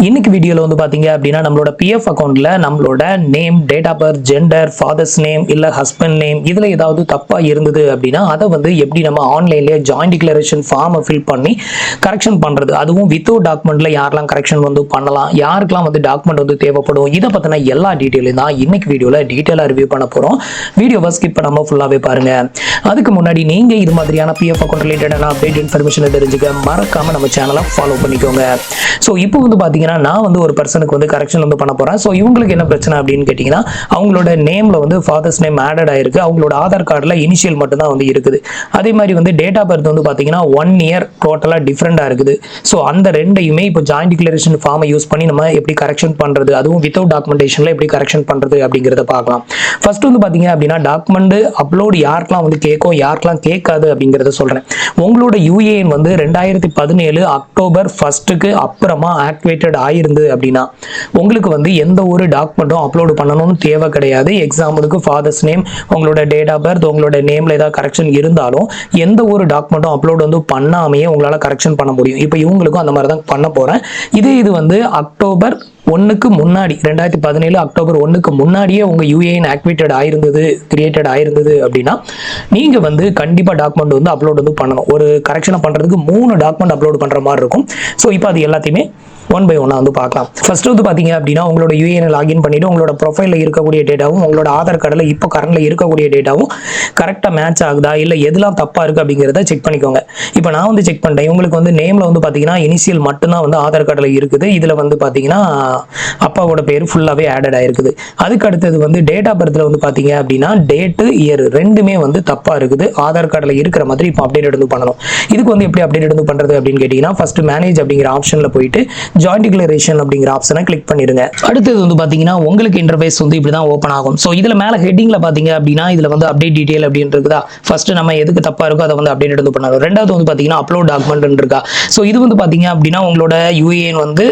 இன்னைக்கு வீடியோல வந்து பாத்தீங்க அப்படின்னா நம்மளோட பிஎஃப் அக்கௌண்ட்ல நம்மளோட name, date of birth, gender, father's name இல்ல ஹஸ்பண்ட் நேம் இதுல ஏதாவது தப்பா இருந்தது அப்படின்னா அதை வந்து எப்படி நம்ம ஆன்லைன்லயே ஜாயிண்ட் டிக்ளரேஷன் ஃபார்மை ஃபில் பண்ணி கரெக்ஷன் பண்றது, அதுவும் வித்தவுட் டாக்குமெண்ட்ல யாரெல்லாம் கரெக்ஷன் வந்து பண்ணலாம், யாருக்கெல்லாம் வந்து டாக்குமெண்ட் வந்து தேவைப்படும், இதை பத்தின எல்லா டீட்டெயிலும் தான் இன்னைக்கு வீடியோல டீட்டெயிலா ரிவ்யூ பண்ண போறோம். வீடியோவை ஸ்கிப் பண்ணாம ஃபுல்லாவே பாருங்க. அதுக்கு முன்னாடி நீங்க இது மாதிரியான பிஎஃப் அக்கௌண்ட் ரிலேட்டடான அப்டேட் இன்ஃபர்மேஷன் தெரிஞ்சுக்க மறக்காம நம்ம சேனலை ஃபாலோ பண்ணிக்கோங்க. ஸோ இப்போ வந்து பாத்தீங்கன்னா நான் வந்து ஒரு பர்சனுக்கு வந்து கரெக்ஷன் வந்து பண்ண போறேன். ஸோ இவங்களுக்கு என்ன பிரச்சனை அப்படின்னு கேட்டீங்கன்னா, அவங்களோட நேம்ல வந்து ஃபாதர்ஸ் நேம் ஆடட் ஆயிருக்கு, அவங்களோட ஆதார் கார்டுல இனிஷியல் மட்டும் தான் வந்து இருக்குது. அதே மாதிரி வந்து டேட் ஆஃப் பர்த் வந்து பாத்தீங்கன்னா 1 இயர் டோட்டலா டிஃபரெண்டா இருக்குது. ஸோ அந்த ரெண்டையுமே இப்போ ஜாயிண்ட் டிக்ளரேஷன் ஃபார்மை யூஸ் பண்ணி நம்ம எப்படி கரெக்ஷன் பண்றது, அதுவும் வித்தவுட் டாக்குமெண்டேஷன்ல எப்படி கரெக்ஷன் பண்றது அப்படிங்கறத பார்க்கலாம். ஃபர்ஸ்ட் வந்து பாத்தீங்க அப்படின்னா டாக்குமெண்ட் அப்லோட் யாருக்கெல்லாம் வந்து கேட்கும், யாருக்கெல்லாம் கேட்காது அப்படிங்கறத சொல்றேன். உங்களோட யூஏஎன் வந்து 2017 அக்டோபர் 1க்கு அப்புறமா ஆக்டிவேட்டட் ஆயிருந்து அப்படின்னா உங்களுக்கு வந்து எந்த ஒரு டாக்குமெண்ட்டும் அப்லோட் பண்ணணும்னு தேவை கிடையாது. எக்ஸாம்பிளுக்கு ஃபாதர்ஸ் நேம், உங்களோட டேட் ஆஃப் பர்த், உங்களோட நேம்ல ஏதாவது கரெக்ஷன் இருந்தாலும் எந்த ஒரு டாக்குமெண்ட்டும் அப்லோட் வந்து பண்ணாமையே உங்களால கரெக்ஷன் பண்ண முடியும். இப்போ இவங்களுக்கும் அந்த மாதிரி தான் பண்ண போறேன். இது வந்து அக்டோபர் 1க்கு முன்னாடி 2017 அக்டோபர் 1க்கு முன்னாடியே உங்க யூஏஎன் ஆக்டிவேட்டட் ஆயிருந்தது, கிரியேட்டட் ஆயிருந்தது அப்படின்னா நீங்க வந்து கண்டிப்பா டாக்குமெண்ட் வந்து அப்லோட் வந்து பண்ணணும். ஒரு கரெக்ஷனை பண்றதுக்கு 3 டாக்குமெண்ட் அப்லோட் பண்ற மாதிரி இருக்கும். ஸோ இப்போ அது எல்லாத்தையுமே ஒன் பை ஒன்னா வந்து பார்க்கலாம். ஃபர்ஸ்ட் வந்து பாத்தீங்க அப்படின்னா உங்களோட யூஏஎன் லாகின் பண்ணிட்டு உங்களோட ப்ரொஃபைல்ல இருக்கக்கூடிய டேட்டாவும் உங்களோட ஆதார் கார்டுல இப்போ கரண்ட்ல இருக்கக்கூடிய டேட்டாவும் கரெக்டா மேட்ச் ஆகுதா இல்ல எதெல்லாம் தப்பா இருக்கு அப்படிங்கிறத செக் பண்ணிக்கோங்க. இப்போ நான் வந்து செக் பண்ணிட்டேன். உங்களுக்கு வந்து நேம்ல வந்து பாத்தீங்கன்னா இனிஷியல் மட்டும்தான் வந்து ஆதார் கார்டுல இருக்குது. இதுல வந்து பாத்தீங்கன்னா அப்பாவோட பேர் ஃபுல்லாவே ஆடட் ஆயிருக்குது. அதுக்கு அடுத்தது வந்து டேட் ஆஃப் பர்த்ல வந்து பாத்தீங்க அப்படின்னா டேட், இயர் ரெண்டுமே வந்து தப்பா இருக்குது. ஆதார் கார்டுல இருக்கிற மாதிரி இப்போ அப்டேட் வந்து பண்ணணும். இதுக்கு வந்து எப்படி அப்டேட் வந்து பண்றது அப்படின்னு கேட்டீங்கன்னா, ஃபர்ஸ்ட் மேனேஜ் அப்படிங்கிற ஆப்ஷன்ல போயிட்டு ஜாயிண்ட் டிக்ளரேஷன் அப்படிங்கிற ஆப்ஷனை கிளிக் பண்ணிருங்க. அடுத்தது வந்து பாத்தீங்கன்னா உங்களுக்கு இன்டர்ஃபேஸ் வந்து இப்படிதான் ஓபன் ஆகும். சோ இதுல மேல ஹெட்டிங்ல பாத்தீங்க அப்படின்னா இதுல வந்து அப்டேட் டீடைல் அப்படின்னு இருக்குதா. ஃபர்ஸ்ட் நம்ம எதுக்கு தப்பா இருக்கோ அதை வந்து அப்டேட் வந்து பண்ணணும். ரெண்டாவது வந்து பாத்தீங்கன்னா அப்லோட் டாக்குமெண்ட் இருக்கா. சோ இது வந்து பாத்தீங்க அப்படின்னா உங்களோட யூஏஎன் வந்து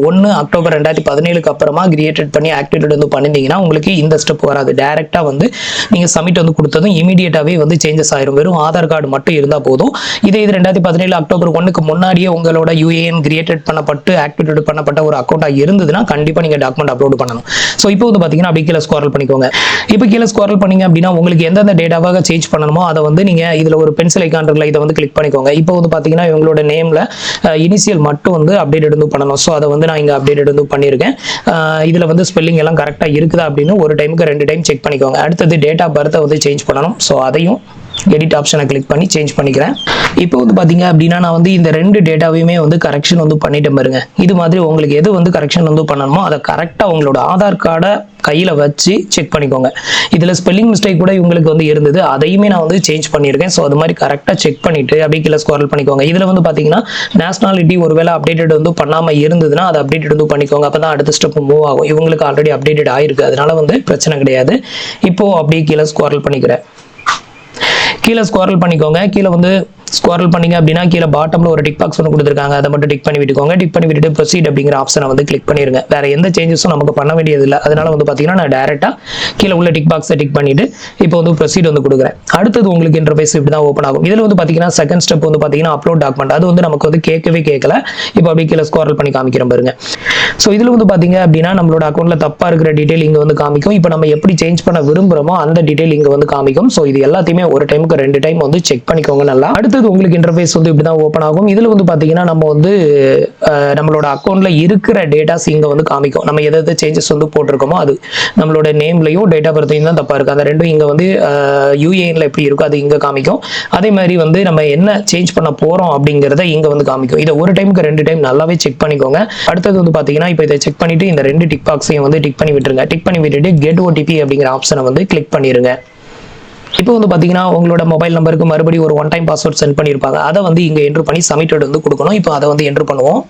1 அக்டோபர் 2017க்கு அப்புறமா கிரியேட்டட் பண்ணி ஆக்டிவேட் வந்து பண்ணிருந்தீங்கன்னா உங்களுக்கு இந்த ஸ்டெப் வராது. டைரக்டா வந்து நீங்க சப்மிட் வந்து கொடுத்ததும் இமீடியட்டாவே வந்து சேஞ்சஸ் ஆயிரும். வெறும் ஆதார் கார்டு மட்டும் இருந்தா போதும். இது 2017 அக்டோபர் 1க்கு முன்னாடியே உங்களோட யூஏஎன் கிரியேட்டட் பண்ணப்பட்டு ஆக்டிவேட் பண்ணப்பட்ட ஒரு அக்கௌண்டா இருந்ததுன்னா கண்டிப்பா நீங்க டாக்குமெண்ட் அப்லோட் பண்ணணும். சோ இப்போ வந்து பாத்தீங்கன்னா அப்படியே கீழே ஸ்க்ரால் பண்ணிக்கோங்க. இப்போ கீழே ஸ்க்ரால் பண்ணீங்க அப்படின்னா உங்களுக்கு எந்தெந்த டேட்டாவாக சேஞ்ச் பண்ணணுமோ அதை வந்து நீங்க இதுல ஒரு பென்சில் ஐகான் இருக்குல்ல, இதை வந்து கிளிக் பண்ணிக்கோங்க. இப்போ வந்து பாத்தீங்கன்னா இவங்களோட நேம்ல இனிஷியல் மட்டும் வந்து அப்டேட் வந்து பண்ணணும். ஸோ அதை வந்து நான் இங்க அப்டேட் வந்து பண்ணியிருக்கேன். இதுல வந்து ஸ்பெல்லிங் எல்லாம் கரெக்டா இருக்குதா அப்படின்னு ஒரு டைமுக்கு 2 டைம் செக் பண்ணிக்கோங்க. அடுத்தது டேட் ஆஃப் பர்த்தை வந்து சேஞ்ச் பண்ணணும். ஸோ அதையும் எடிட் ஆப்ஷனை கிளிக் பண்ணி சேஞ்ச் பண்ணிக்கிறேன். இப்போ வந்து பாத்தீங்க அப்படின்னா நான் வந்து இந்த 2 டேட்டாவையுமே வந்து கரெக்ஷன் வந்து பண்ணிட்டேன் பாருங்க. இது மாதிரி உங்களுக்கு எது வந்து கரெக்ஷன் வந்து பண்ணணுமோ அதை கரெக்டா உங்களோட ஆதார் கார்டை கையில வச்சு செக் பண்ணிக்கோங்க. இதுல ஸ்பெல்லிங் மிஸ்டேக் கூட இவங்களுக்கு வந்து இருந்தது, அதையுமே நான் வந்து சேஞ்ச் பண்ணியிருக்கேன். ஸோ அது மாதிரி கரெக்டா செக் பண்ணிட்டு அப்படியே கீழே ஸ்க்ரால் பண்ணிக்கோங்க. இதுல வந்து பாத்தீங்கன்னா நேஷனாலிட்டி ஒருவேளை அப்டேட்டட் வந்து பண்ணாம இருந்ததுன்னா அதை அப்டேட்டட் வந்து பண்ணிக்கோங்க. அப்பதான் அடுத்த ஸ்டெப் மூவ் ஆகும். இவங்களுக்கு ஆல்ரெடி அப்டேட்டட் ஆயிருக்கு, அதனால வந்து பிரச்சனை கிடையாது. இப்போ அப்படியே கீழே ஸ்க்ரால் பண்ணிக்கிறேன். கீழே ஸ்க்ரால் பண்ணிக்கோங்க. கீழே வந்து ஸ்க்ரால் பண்ணீங்க அப்படின்னா கீழே பாட்டம்ல ஒரு டிக் பாக்ஸ் ஒன்று கொடுத்துருக்காங்க, அதை மட்டும் டிக் பண்ணி விட்டுக்கோங்க. டிக் பண்ணி விட்டுட்டு ப்ரொசீட் அப்படிங்கிற ஆப்ஷனை வந்து கிளிக் பண்ணிருங்க. வேற எந்த சேஞ்சஸும் நமக்கு பண்ண வேண்டியது இல்லை. அதனால வந்து பாத்தீங்கன்னா நான் டைரக்டா கீழே உள்ள டிக் பாக்ஸை டிக் பண்ணிட்டு இப்போ வந்து ப்ரொசீட் வந்து கொடுக்குறேன். அடுத்தது உங்களுக்கு இன்டர்ஃபேஸ் இப்படி தான் ஓப்பன் ஆகும். இதுல வந்து பாத்தீங்கன்னா செகண்ட் ஸ்டெப் வந்து பாத்தீங்கன்னா அப்லோட் டாக்குமெண்ட். அது வந்து நமக்கு வந்து கேட்கவே கேட்கல. இப்போ அப்படியே கீழே ஸ்க்ரால் பண்ணி காமிக்கிறேன் பாருங்க. ஸோ இதுல வந்து பாத்தீங்க அப்படின்னா நம்மளோட அக்கௌண்ட்ல தப்பா இருக்கிற டீடைல் இங்க வந்து காமிக்கும். இப்போ நம்ம எப்படி சேஞ்ச் பண்ண விரும்புறோமோ அந்த டீடைல் இங்க வந்து காமிக்கும். ஸோ இது எல்லாத்தையுமே ஒரு டைமுக்கு 2 டைம் வந்து செக் பண்ணிக்கோங்க நல்லா. அடுத்தது உங்களுக்கு இன்டர்ஃபேஸ் வந்து இப்படிதான் ஓப்பன் ஆகும். இதுல வந்து பாத்தீங்கன்னா நம்ம வந்து நம்மளோட அக்கௌண்ட்ல இருக்கிற டேட்டாஸ் இங்க வந்து காமிக்கும். நம்ம எதாவது சேஞ்சஸ் வந்து போட்டிருக்கோமோ அது நம்மளோட நேம்லயும் டேட் ஆஃப் பர்த்தையும் தான் தப்பா இருக்கு. அந்த ரெண்டும் இங்க வந்து யூஏஎன்ல எப்படி இருக்கோ அது இங்க காமிக்கும். அதே மாதிரி வந்து நம்ம என்ன சேஞ்ச் பண்ண போறோம் அப்படிங்கறத இங்க வந்து காமிக்கும். இதை ஒரு டைமுக்கு 2 டைம் நல்லாவே செக் பண்ணிக்கோங்க. அடுத்தது வந்து பாத்தீங்கன்னா இப்போ இதை செக் பண்ணிட்டு இந்த 2 டிக் பாக்ஸையும் வந்து டிக் பண்ணி விட்டுருங்க. டிக் பண்ணி விட்டுட்டு கெட் ஓடிபி அப்படிங்கிற ஆப்ஷனை வந்து கிளிக் பண்ணிருங்க. இப்போ வந்து பாத்தீங்கன்னா உங்களோட மொபைல் நம்பருக்கு மறுபடியும் ஒரு 1 டைம் பாஸ்வேர்ட் சென்ட் பண்ணிருப்பாங்க. அதை வந்து இங்க என்டர் பண்ணி சப்மிட் வந்து கொடுக்கணும். இப்போ அதை வந்து என்டர் பண்ணுவோம்.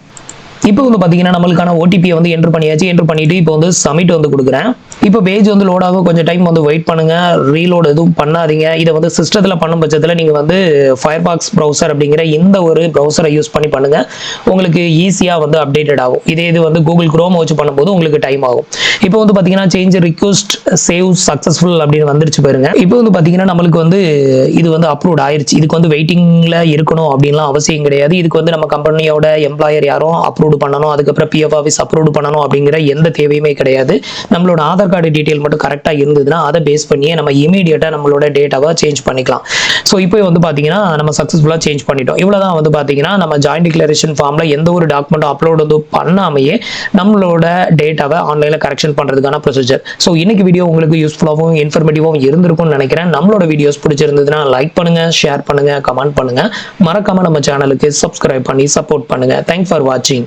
இப்போ வந்து பாத்தீங்கன்னா நம்மளுக்கான ஓடிபியை வந்து என்டர் பண்ணியாச்சு. என்டர் பண்ணிட்டு இப்போ வந்து சப்மிட் வந்து கொடுக்குறேன். இப்போ பேஜ் வந்து லோட் ஆகும், கொஞ்சம் டைம் வந்து வெயிட் பண்ணுங்க, ரீலோட் எதுவும் பண்ணாதீங்க. இதை வந்து சிஸ்டத்தில் பண்ணும் பட்சத்தில் நீங்கள் வந்து ஃபயர்பாக்ஸ் ப்ரௌசர் அப்படிங்கிற இந்த ஒரு ப்ரௌசரை யூஸ் பண்ணி பண்ணுங்க, உங்களுக்கு ஈஸியாக வந்து அப்டேட்டட் ஆகும். இது வந்து கூகுள் குரோம் வச்சு பண்ணும்போது உங்களுக்கு டைம் ஆகும். இப்போ வந்து பார்த்தீங்கன்னா சேஞ்ச் ரிக்வெஸ்ட் சேவ் சக்ஸஸ்ஃபுல் அப்படின்னு வந்துருச்சு பாருங்க. இப்போ வந்து பார்த்தீங்கன்னா நம்மளுக்கு வந்து இது வந்து அப்ரூவ் ஆயிருச்சு. இதுக்கு வந்து வெயிட்டிங்ல இருக்கணும் அப்படின்லாம் அவசியம் கிடையாது. இதுக்கு வந்து நம்ம கம்பெனியோட எம்ப்ளாயர் யாரும் அப்ரூவ் பண்ணணும், அதுக்கப்புறம் பிஎஃப் ஆஃபீஸ் அப்ரூவ் பண்ணணும் அப்படிங்கிற எந்த தேவையுமே கிடையாது. நம்மளோட ஆதார் கார்டு டீட்டெயில் மட்டும் கரெக்டாக இருந்ததுன்னா அதை பேஸ் பண்ணியே நம்ம இமீடியட்டாக நம்மளோட டேட்டாவை சேஞ்ச் பண்ணிக்கலாம். ஸோ இப்போ வந்து பார்த்தீங்கன்னா நம்ம சக்ஸஸ்ஃபுல்லாக சேஞ்ச் பண்ணிட்டோம். இவ்வளோதான் வந்து பார்த்தீங்கன்னா நம்ம ஜாயிண்ட் டிக்ளரேஷன் ஃபார்மில் எந்த ஒரு டாக்குமெண்ட்டும் அப்லோட் வந்து பண்ணாமையே நம்மளோட டேட்டாவை ஆன்லைனில் கரெக்ஷன் பண்ணுறதுக்கான ப்ரொசீஜர். ஸோ இன்னைக்கு வீடியோ உங்களுக்கு யூஸ்ஃபுல்லாகவும் இன்ஃபர்மேட்டிவாகவும் இருந்திருக்கும்னு நினைக்கிறேன். நம்மளோட வீடியோஸ் பிடிச்சிருந்ததுன்னா லைக் பண்ணுங்க, ஷேர் பண்ணுங்க, கமெண்ட் பண்ணுங்க, மறக்காம நம்ம சேனலுக்கு சப்ஸ்கிரைப் பண்ணி சப்போர்ட் பண்ணுங்க. தேங்க்ஸ் ஃபார் வாட்சிங்.